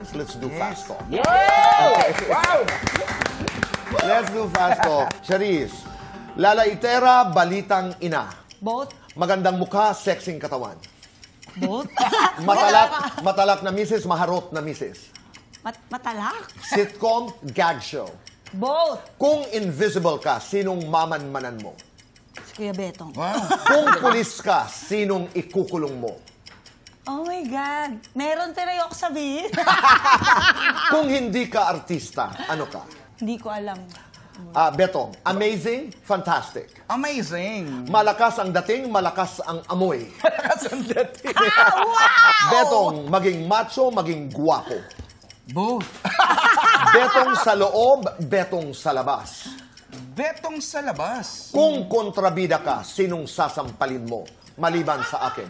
topics. Let's do fast talk. Yeah! Wow! Let's do fast talk. Charis, lalaitera, balitang ina. Both? Magandang mukha, sexing katawan. Both? Matalak na misis, maharot na misis. Matalak? Sitcom, gag show. Both? Kung invisible ka, sinong mamanmanan mo? Si Kuya Betong. Wow! Kung pulis ka, sinong ikukulong mo? Oh my God. Meron tinayo ako sabihin. Kung hindi ka artista, ano ka? Hindi ko alam. Betong, amazing, fantastic. Amazing! Malakas ang dating, malakas ang amoy. Malakas ang dating. Wow! Betong, maging macho, maging guwapo. Both. Betong sa loob, betong sa labas. Betong sa labas. Kung kontrabida ka, sinong sasampalin mo? Maliban sa akin.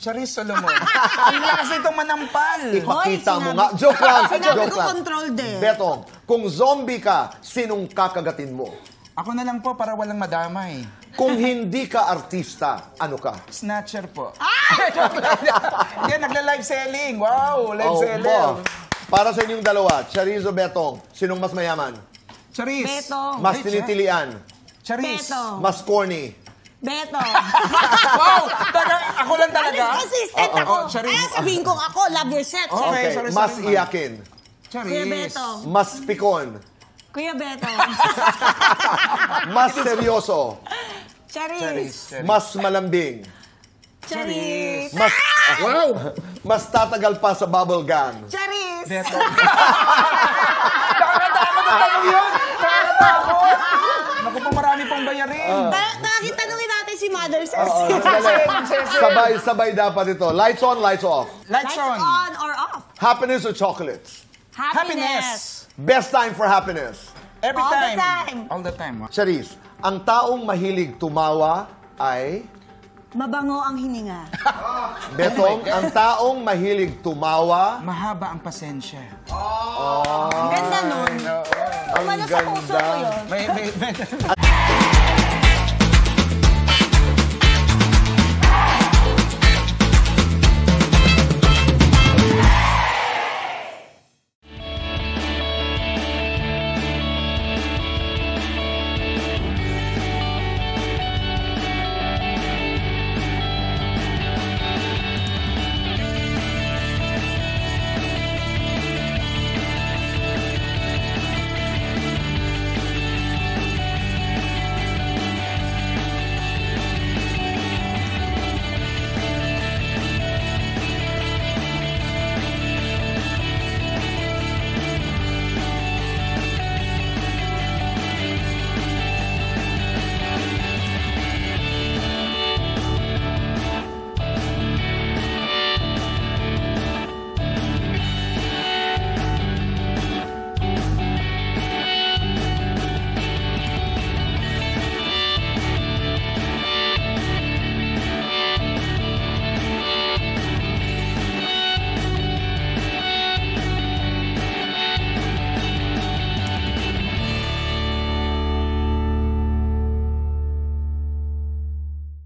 Charis Solomon. Ang lakas itong manampal. Ipakita Hoy, mo sinabi- nga. Joke lang. Sinabi Joke ko lang. control din. Betong, kung zombie ka, sinong kakagatin mo? Ako na lang po para walang madamay. Kung hindi ka artista, ano ka? Snatcher po. Hindi, nagla-live selling. Wow, live selling. Para sa inyong dalawa, Charis o Betong, sinong mas mayaman? Charis. Betong. Mas tinitilian? Charis. Betong. Mas corny? Betong. Wow! Ako lang talaga? Consistent ako. Charis. Sabihin kong ako, love yourself. Okay, Okay, sorry, mas sorry, iyakin? Charis. Kuya Betong. Mas pikon? Kuya Betong. Mas seryoso? Charis. Mas malambing? Charis. Mas, mas tatagal pa sa bubble gum? Charis. Betong. Nakakatakot ang tanong yun! Nakakatakot! Naku po, marami pong bayarin. Bakit tanungin natin si Mother Says? Sabay dapat ito. Lights on, lights off. Lights on. on or off? Happiness or chocolates? Happiness. Best time for happiness? Every All the time. time. All the time. Charis, ang taong mahilig tumawa ay... Mabango ang hininga. Betong, ang taong mahilig tumawa... Mahaba ang pasensya. Ang ganda nun. Ang Umano sa puso ko ganda. yun. May